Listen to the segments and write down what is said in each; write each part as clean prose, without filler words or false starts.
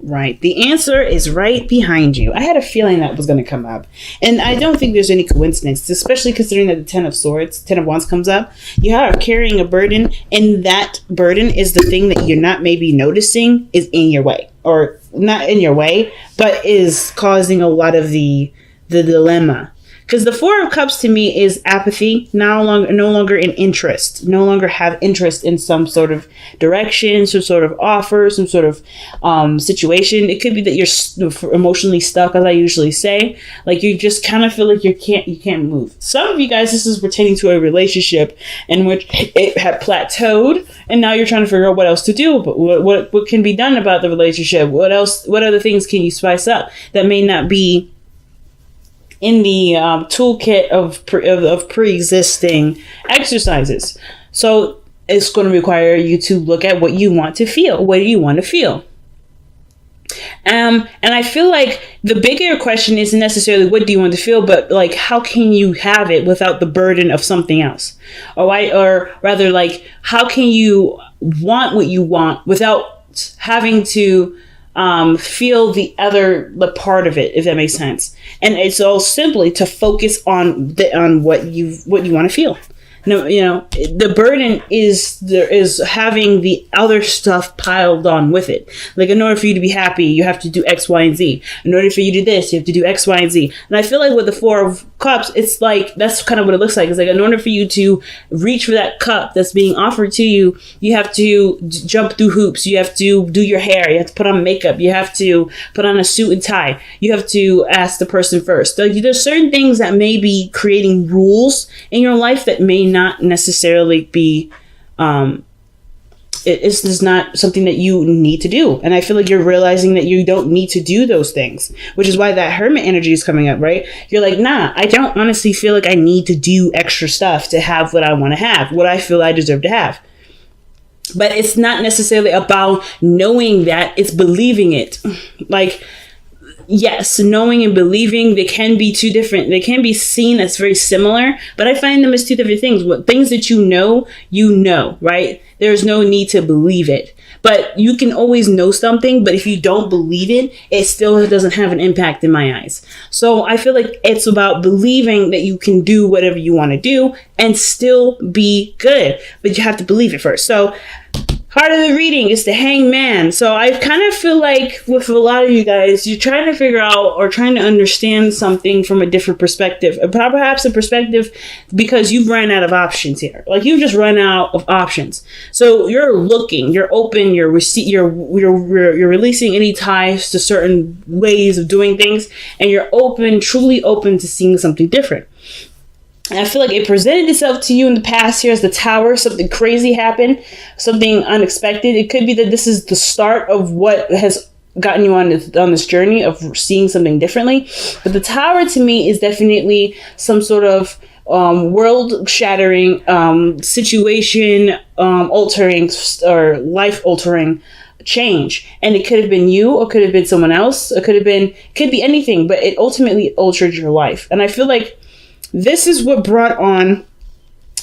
Right. The answer is right behind you. I had a feeling that was going to come up. And I don't think there's any coincidence, especially considering that the Ten of Swords, Ten of Wands comes up. You are carrying a burden, and that burden is the thing that you're not maybe noticing is in your way. Or not in your way, but is causing a lot of the dilemma. Because the Four of Cups to me is apathy, no longer in interest, no longer have interest in some sort of direction, some sort of offer, some sort of situation. It could be that you're emotionally stuck, as I usually say. Like you just kind of feel like you can't move. Some of you guys, this is pertaining to a relationship in which it had plateaued, and now you're trying to figure out what else to do. But what can be done about the relationship? What else? What other things can you spice up that may not be in the toolkit of pre-existing exercises? So it's going to require you to look at what you want to feel. What do you want to feel? And I feel like the bigger question isn't necessarily what do you want to feel, but like how can you have it without the burden of something else? Or rather, like how can you want what you want without having to feel the part of it, if that makes sense. And it's all simply to focus on what you want to feel. No, the burden is having the other stuff piled on with it. Like in order for you to be happy, you have to do X, Y, and Z. In order for you to do this, you have to do X, Y, and Z. And I feel like with the Four of Cups, it's like that's kind of what it looks like. It's like in order for you to reach for that cup that's being offered to you, you have to jump through hoops. You have to do your hair. You have to put on makeup. You have to put on a suit and tie. You have to ask the person first. Like there's certain things that may be creating rules in your life that may not necessarily be it's not something that you need to do. And I feel like you're realizing that you don't need to do those things, which is why that Hermit energy is coming up, right? You're like, nah, I don't honestly feel like I need to do extra stuff to have what I want to have, what I feel I deserve to have. But it's not necessarily about knowing that, it's believing it. Like, yes, knowing and believing, they can be two different. They can be seen as very similar, but I find them as two different things. What things that you know, right? There's no need to believe it. But you can always know something, but if you don't believe it, it still doesn't have an impact in my eyes. So I feel like it's about believing that you can do whatever you want to do and still be good, but you have to believe it first. So heart of the reading is the Hangman. So I kind of feel like with a lot of you guys, you're trying to figure out or trying to understand something from a different perspective. Perhaps a perspective because you've run out of options here. Like you've just run out of options. So you're looking, you're open, you're releasing any ties to certain ways of doing things, and you're open, truly open to seeing something different. And I feel like it presented itself to you in the past here as the Tower. Something crazy happened, something unexpected. It could be that this is the start of what has gotten you on this journey of seeing something differently. But the Tower to me is definitely some sort of world-shattering, situation-altering or life-altering change. And it could have been you, or could have been someone else. It could be anything, but it ultimately altered your life. And I feel like this is what brought on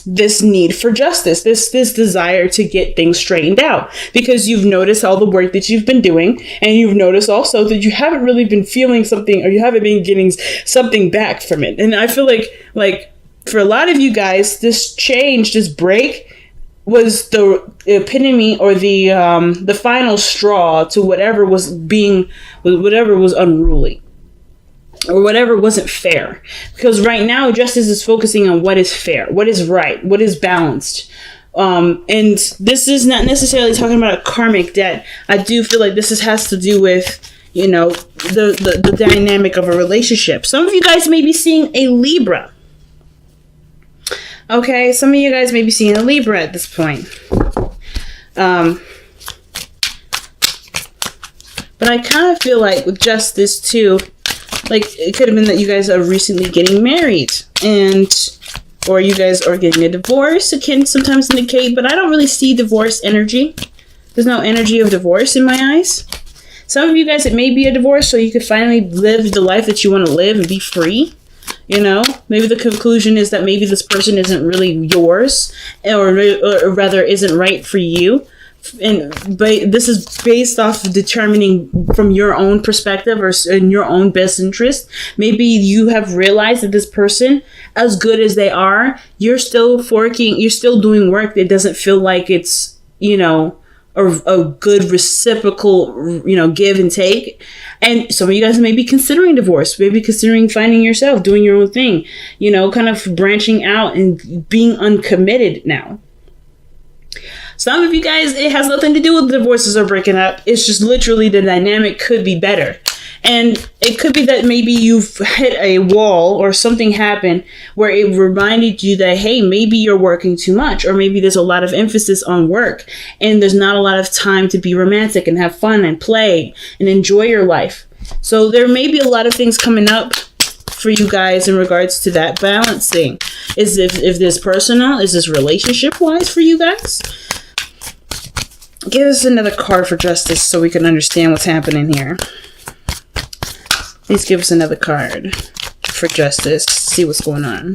this need for justice, this desire to get things straightened out, because you've noticed all the work that you've been doing, and you've noticed also that you haven't really been feeling something, or you haven't been getting something back from it. And I feel like for a lot of you guys, this change, this break was the epitome or the final straw to whatever was unruly, or whatever wasn't fair. Because right now, justice is focusing on what is fair, what is right, what is balanced. And this is not necessarily talking about a karmic debt. I do feel like this has to do with, the dynamic of a relationship. Some of you guys may be seeing a Libra. Okay, some of you guys may be seeing a Libra at this point. But I kind of feel like with justice too, like it could have been that you guys are recently getting married, or you guys are getting a divorce. It can sometimes indicate, but I don't really see divorce energy. There's no energy of divorce in my eyes. Some of you guys, it may be a divorce, so you could finally live the life that you want to live and be free. Maybe the conclusion is that maybe this person isn't really yours, or rather isn't right for you. but this is based off of determining from your own perspective or in your own best interest. Maybe you have realized that this person, as good as they are, you're still doing work that doesn't feel like it's, a good reciprocal, give and take. And some of you guys may be considering divorce, maybe considering finding yourself, doing your own thing, kind of branching out and being uncommitted now. Some of you guys, it has nothing to do with divorces or breaking up. It's just literally the dynamic could be better. And it could be that maybe you've hit a wall or something happened where it reminded you that, hey, maybe you're working too much, or maybe there's a lot of emphasis on work and there's not a lot of time to be romantic and have fun and play and enjoy your life. So there may be a lot of things coming up for you guys in regards to that balancing. Is if this personal, is this relationship wise for you guys? Give us another card for justice so we can understand what's happening here. Please give us another card for justice. See what's going on.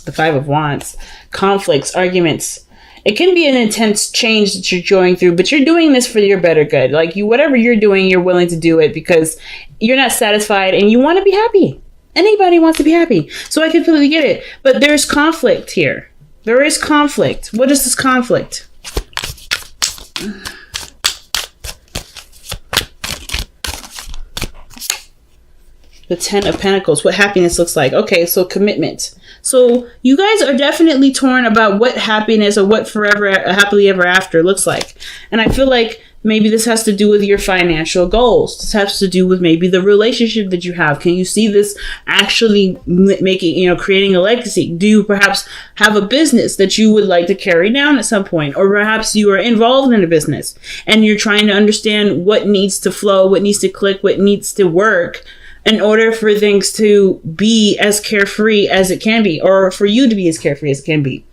The Five of Wands. Conflicts, arguments. It can be an intense change that you're going through, but you're doing this for your better good. Like whatever you're doing, you're willing to do it because you're not satisfied and you want to be happy. Anybody wants to be happy. So I completely get it. But there's conflict here. There is conflict. What is this conflict? The Ten of Pentacles. What happiness looks like. Okay, so commitment. So you guys are definitely torn about what happiness or what forever, happily ever after looks like. And I feel like maybe this has to do with your financial goals. This has to do with maybe the relationship that you have. Can you see this actually making, creating a legacy? Do you perhaps have a business that you would like to carry down at some point? Or perhaps you are involved in a business and you're trying to understand what needs to flow, what needs to click, what needs to work in order for things to be as carefree as it can be, or for you to be as carefree as it can be.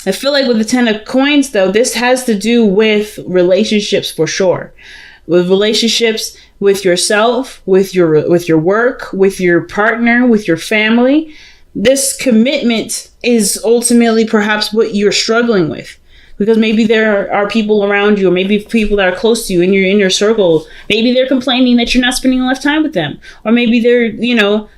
I feel like with the Ten of Coins, though, this has to do with relationships for sure. With relationships with yourself, with your work, with your partner, with your family. This commitment is ultimately perhaps what you're struggling with. Because maybe there are people around you, or maybe people that are close to you in your circle. Maybe they're complaining that you're not spending enough time with them. Or maybe they're,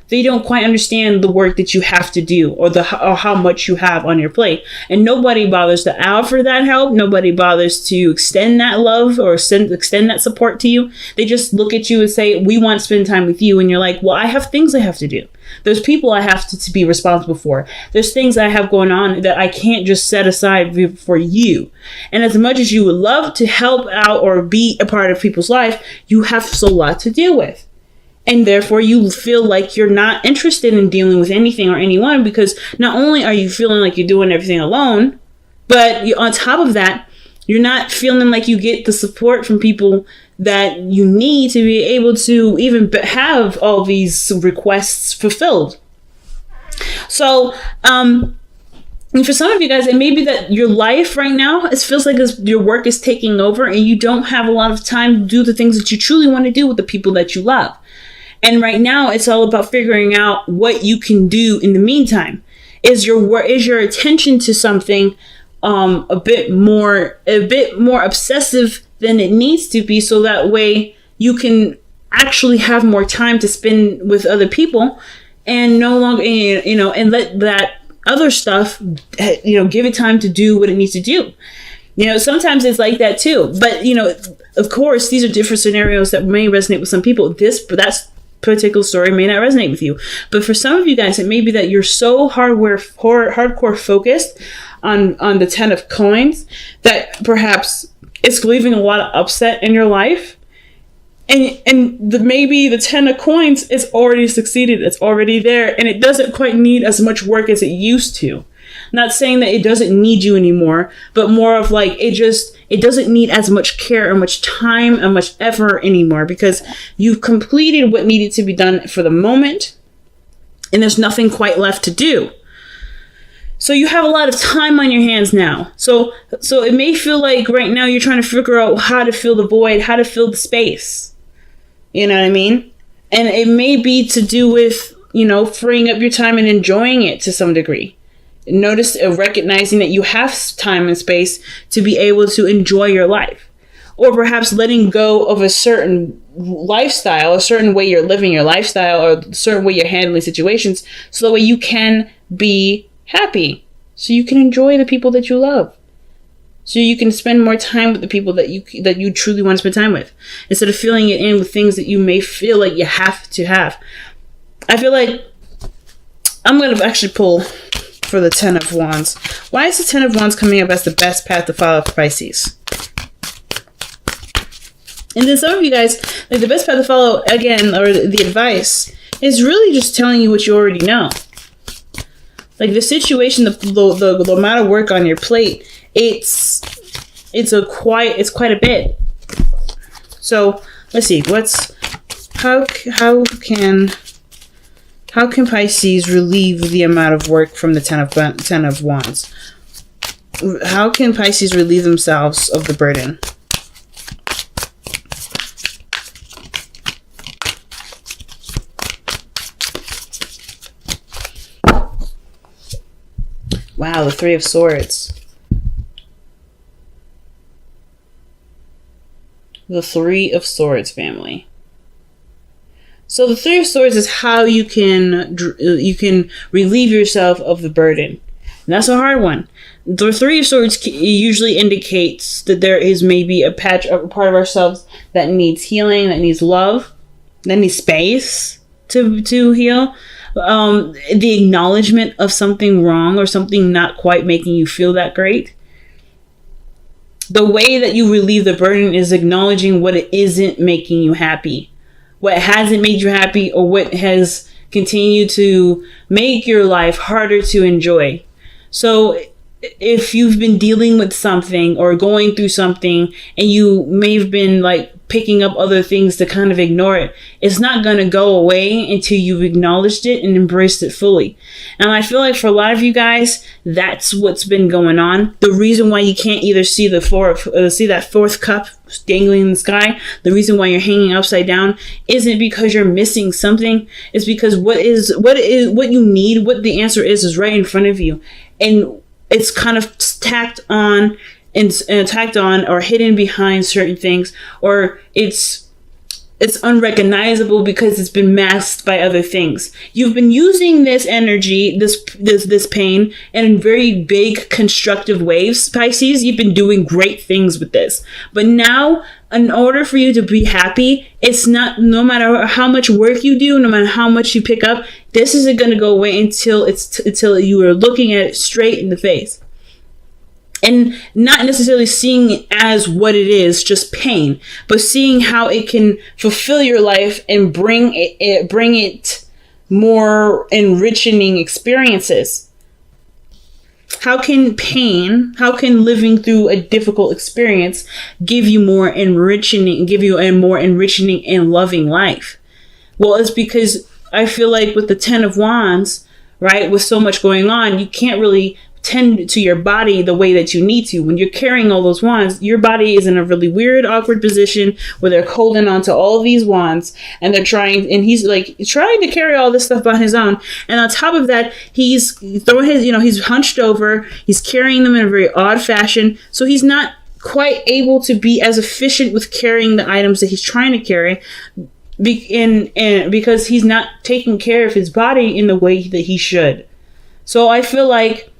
they don't quite understand the work that you have to do or how much you have on your plate. And nobody bothers to offer that help. Nobody bothers to extend that love or extend that support to you. They just look at you and say, we want to spend time with you. And you're like, well, I have things I have to do. There's people I have to be responsible for. There's things I have going on that I can't just set aside for you. And as much as you would love to help out or be a part of people's life, you have so lot to deal with. And therefore, you feel like you're not interested in dealing with anything or anyone, because not only are you feeling like you're doing everything alone, but on top of that, you're not feeling like you get the support from people that you need to be able to even have all these requests fulfilled. So, and for some of you guys, it may be that your life right now, it feels like your work is taking over and you don't have a lot of time to do the things that you truly want to do with the people that you love. And right now, it's all about figuring out what you can do in the meantime. Is your attention to something a bit more obsessive than it needs to be, so that way you can actually have more time to spend with other people and no longer, and let that other stuff, give it time to do what it needs to do. Sometimes it's like that too. But, of course, these are different scenarios that may resonate with some people. That particular story may not resonate with you. But for some of you guys, it may be that you're so hardcore focused on the Ten of Coins that perhaps it's leaving a lot of upset in your life. And maybe the Ten of Coins is already succeeded. It's already there. And it doesn't quite need as much work as it used to. Not saying that it doesn't need you anymore, but more of like it doesn't need as much care or much time and much effort anymore, because you've completed what needed to be done for the moment and there's nothing quite left to do. So you have a lot of time on your hands now. So it may feel like right now you're trying to figure out how to fill the void, how to fill the space. You know what I mean? And it may be to do with, freeing up your time and enjoying it to some degree. Notice recognizing that you have time and space to be able to enjoy your life. Or perhaps letting go of a certain lifestyle, a certain way you're living your lifestyle, or a certain way you're handling situations, so that way you can be happy. So you can enjoy the people that you love. So you can spend more time with the people that you truly want to spend time with, instead of filling it in with things that you may feel like you have to have. I feel like I'm going to actually pull for the Ten of Wands. Why is the Ten of Wands coming up as the best path to follow for Pisces? And then some of you guys, like, the best path to follow, again, or the advice, is really just telling you what you already know. Like, the situation, the amount of work on your plate, it's quite a bit. So let's see, how can Pisces relieve the amount of work from the Ten of Wands? How can Pisces relieve themselves of the burden? Wow, the Three of Swords. The Three of Swords, family. So the Three of Swords is how you can relieve yourself of the burden. And that's a hard one. The Three of Swords usually indicates that there is maybe a part of ourselves that needs healing, that needs love, that needs space to heal. The acknowledgement of something wrong or something not quite making you feel that great. The way that you relieve the burden is acknowledging what it isn't making you happy, what hasn't made you happy, or what has continued to make your life harder to enjoy. So if you've been dealing with something or going through something, and you may have been like picking up other things to kind of ignore it, it's not going to go away until you've acknowledged it and embraced it fully. And I feel like for a lot of you guys, that's what's been going on. The reason why you can't either see see that fourth cup dangling in the sky, the reason why you're hanging upside down, isn't because you're missing something. It's because what you need, what the answer is right in front of you, and it's kind of tacked on or hidden behind certain things, or it's unrecognizable because it's been masked by other things. You've been using this energy, this pain, in very big constructive ways, Pisces. You've been doing great things with this, but now, in order for you to be happy, it's not, no matter how much work you do, no matter how much you pick up, this isn't going to go away until you are looking at it straight in the face. And not necessarily seeing it as what it is, just pain, but seeing how it can fulfill your life and bring it more enriching experiences. How can living through a difficult experience give you a more enriching and loving life? Well, it's because I feel like with the Ten of Wands, right, with so much going on, you can't really tend to your body the way that you need to. When you're carrying all those wands, your body is in a really weird, awkward position where they're holding on to all these wands, and he's like trying to carry all this stuff on his own. And on top of that, he's hunched over, he's carrying them in a very odd fashion. So he's not quite able to be as efficient with carrying the items that he's trying to carry. Because he's not taking care of his body in the way that he should. So I feel like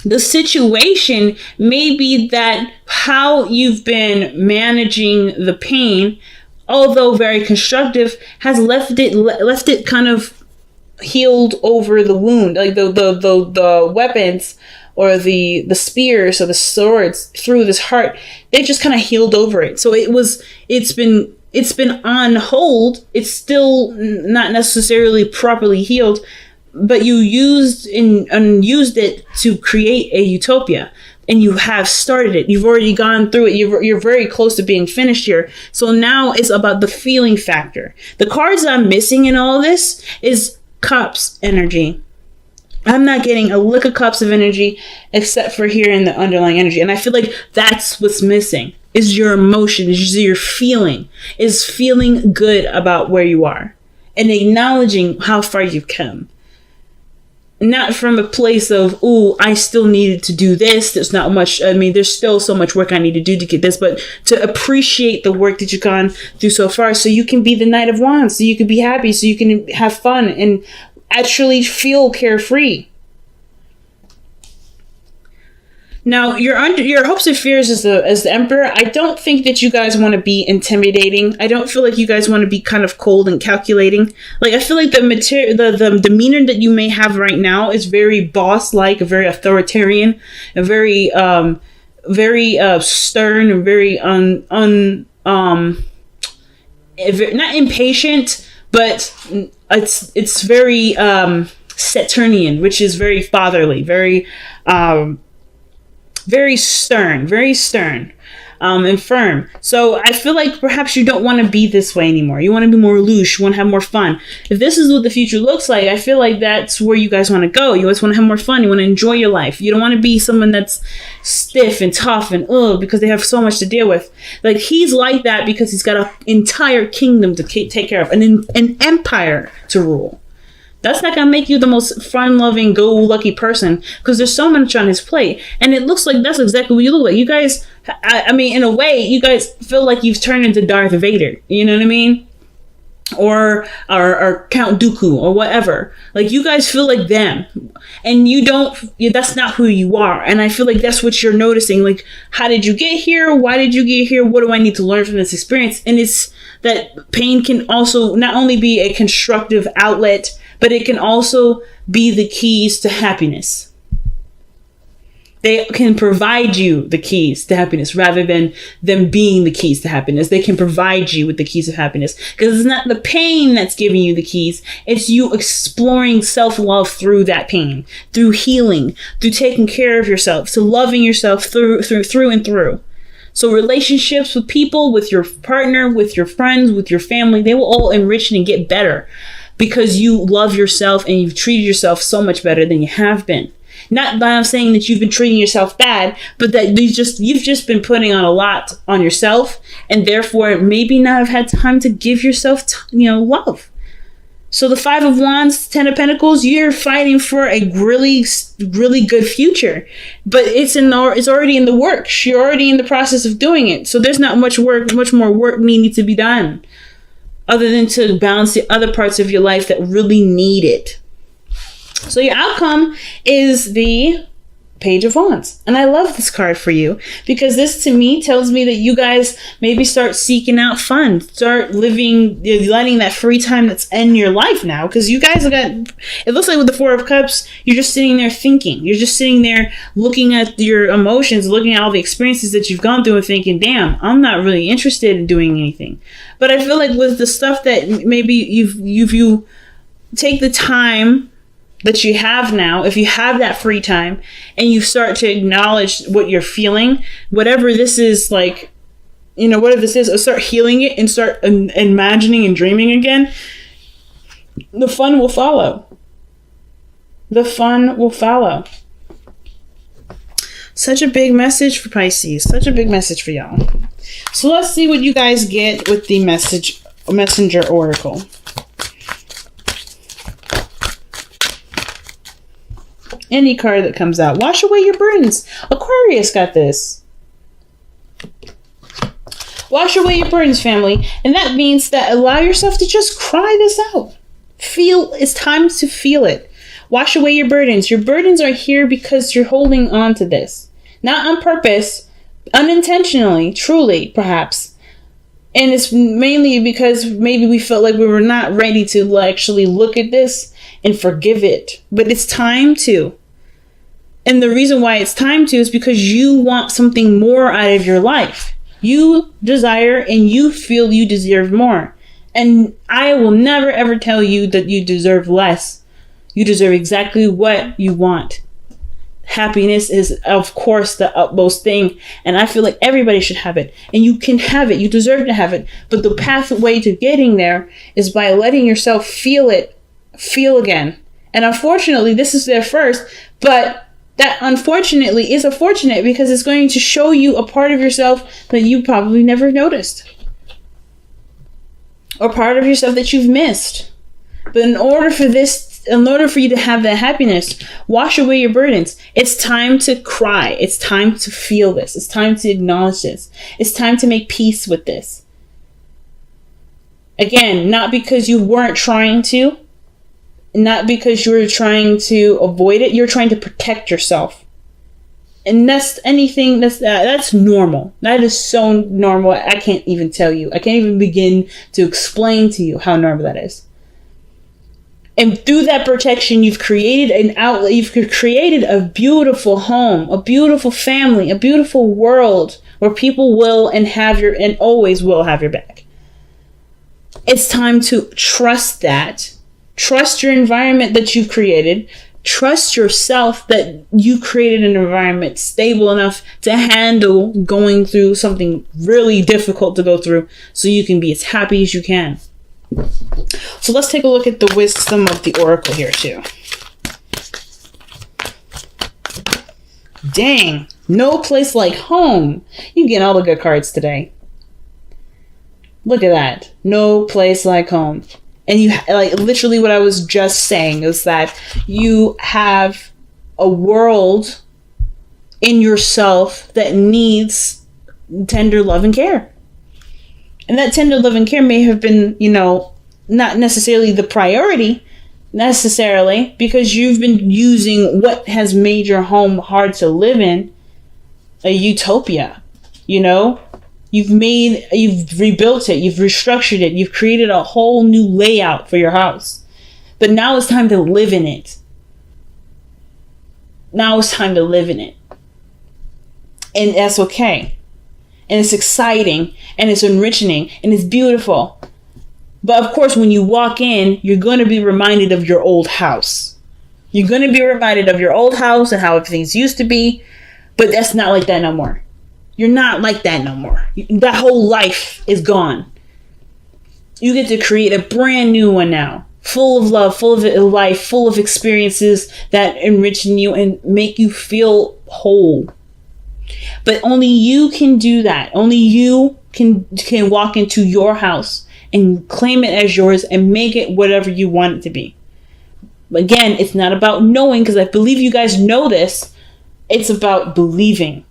the situation may be that how you've been managing the pain, although very constructive, has left it kind of healed over the wound. Like the weapons or the spears or the swords through this heart, they just kind of healed over it. So it's been on hold. It's still not necessarily properly healed, but you used it to create a utopia, and you have started it. You've already gone through it. You're very close to being finished here. So now it's about the feeling factor. The cards I'm missing in all this is Cups energy. I'm not getting a lick of Cups of energy except for here in the underlying energy. And I feel like that's what's missing, is your emotion, is your feeling, is feeling good about where you are and acknowledging how far you've come. not from a place of, ooh, I still needed to do this. There's not much. I mean, there's still so much work I need to do to get this, but to appreciate the work that you've gone through so far, so you can be the Knight of Wands, so you can be happy, so you can have fun and actually feel carefree. Now, your hopes and fears as the Emperor. I don't think that you guys want to be intimidating. I don't feel like you guys want to be kind of cold and calculating. Like, I feel like the demeanor that you may have right now is very boss-like, very authoritarian, and very stern, and very not impatient, but it's very Saturnian, which is very fatherly, very stern, and firm. So I feel like perhaps you don't want to be this way anymore. You want to be more loose. You want to have more fun. If this is what the future looks like, I feel like that's where you guys want to go. You always want to have more fun. You want to enjoy your life. You don't want to be someone that's stiff and tough and because they have so much to deal with. Like, he's like that because he's got an entire kingdom to take care of, an empire to rule. That's not gonna make you the most fun-loving, go-lucky person, because there's so much on his plate, and it looks like that's exactly what you look like. You guys, I mean, in a way, you guys feel like you've turned into Darth Vader. You know what I mean? Or Count Dooku, or whatever. Like, you guys feel like them, and you don't. That's not who you are. And I feel like that's what you're noticing. Like, how did you get here? Why did you get here? What do I need to learn from this experience? And it's that pain can also not only be a constructive outlet, but it can also be the keys to happiness. They can provide you the keys to happiness rather than them being the keys to happiness. They can provide you with the keys of happiness, because it's not the pain that's giving you the keys. It's you exploring self-love through that pain, through healing, through taking care of yourself, to loving yourself through and through. So relationships with people, with your partner, with your friends, with your family, they will all enrich and get better, because you love yourself and you've treated yourself so much better than you have been. Not that I'm saying that you've been treating yourself bad, but that you've just been putting on a lot on yourself, and therefore maybe not have had time to give yourself, love. So the Five of Wands, Ten of Pentacles, you're fighting for a really, really good future, but it's already in the works. You're already in the process of doing it. So there's not much more work needing to be done, other than to balance the other parts of your life that really need it. So your outcome is the Page of Wands. And I love this card for you, because this to me tells me that you guys maybe start seeking out fun, start letting that free time that's in your life now, because you guys it looks like with the Four of Cups, you're just sitting there thinking. You're just sitting there looking at your emotions, looking at all the experiences that you've gone through and thinking, damn, I'm not really interested in doing anything. But I feel like with the stuff that maybe you take the time that you have now, if you have that free time and you start to acknowledge what you're feeling, whatever this is, like, whatever this is, or start healing it and start imagining and dreaming again, the fun will follow. The fun will follow. Such a big message for Pisces. Such a big message for y'all. So let's see what you guys get with the Messenger Oracle. Any card that comes out. Wash away your burdens. Aquarius got this. Wash away your burdens, family. And that means that allow yourself to just cry this out. It's time to feel it. Wash away your burdens. Your burdens are here because you're holding on to this. Not on purpose, unintentionally, truly, perhaps. And it's mainly because maybe we felt like we were not ready to actually look at this and forgive it. But it's time to. And the reason why it's time to is because you want something more out of your life. You desire and you feel you deserve more. And I will never ever tell you that you deserve less. You deserve exactly what you want. Happiness is, of course, the utmost thing. And I feel like everybody should have it. And you can have it. You deserve to have it. But the pathway to getting there is by letting yourself feel it. Feel again. And unfortunately, this is there first. But that unfortunately is unfortunate, because it's going to show you a part of yourself that you probably never noticed. Or part of yourself that you've missed. But in order for this in order for you to have that happiness, wash away your burdens. It's time to cry. It's time to feel this. It's time to acknowledge this. It's time to make peace with this. Again, not because you weren't trying to, not because you were trying to avoid it. You're trying to protect yourself. And that's normal. That is so normal. I can't even tell you. I can't even begin to explain to you how normal that is. And through that protection, you've created an outlet. You've created a beautiful home, a beautiful family, a beautiful world where people will and always will have your back. It's time to trust that. Trust your environment that you've created. Trust yourself that you created an environment stable enough to handle going through something really difficult to go through, so you can be as happy as you can. So let's take a look at the wisdom of the oracle here too. Dang, no place like home. You get all the good cards today. Look at that. No place like home. And you, like, literally what I was just saying is that you have a world in yourself that needs tender love and care. And that tender love and care may have been, not necessarily the priority necessarily, because you've been using what has made your home hard to live in a utopia. You've rebuilt it, you've restructured it, you've created a whole new layout for your house. But now it's time to live in it. Now it's time to live in it. And that's okay. And it's exciting, and it's enriching, and it's beautiful. But of course, when you walk in, you're going to be reminded of your old house. You're going to be reminded of your old house and how things used to be. But that's not like that no more. You're not like that no more. That whole life is gone. You get to create a brand new one now. Full of love, full of life, full of experiences that enrich you and make you feel whole. But only you can do that. Only you can walk into your house and claim it as yours and make it whatever you want it to be. Again, it's not about knowing, because I believe you guys know this. It's about believing.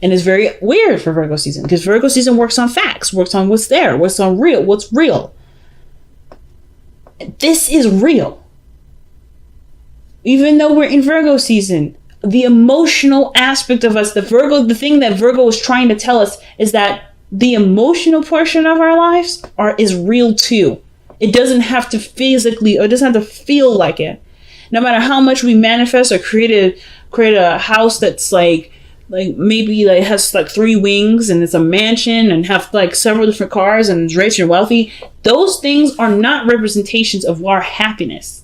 And it's very weird for Virgo season, because Virgo season works on facts, works on what's there, what's real. This is real. Even though we're in Virgo season, the emotional aspect of us, the thing that Virgo is trying to tell us is that the emotional portion of our lives is real too. It doesn't have to physically, or it doesn't have to feel like it. No matter how much we manifest or create a house that's like maybe has 3 wings and it's a mansion and have several different cars and is rich and wealthy, those things are not representations of our happiness.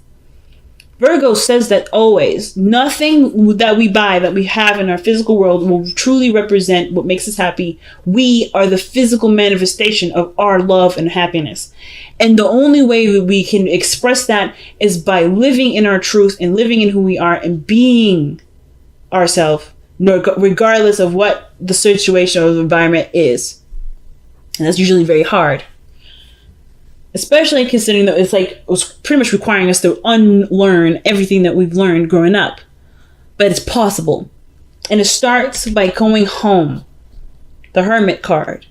Virgo says that always. Nothing that we buy, that we have in our physical world, will truly represent what makes us happy. We are the physical manifestation of our love and happiness. And the only way we can express that is by living in our truth and living in who we are and being ourselves, regardless of what the situation or the environment is. And that's usually very hard. Especially considering that it was pretty much requiring us to unlearn everything that we've learned growing up. But it's possible. And it starts by going home. The Hermit card.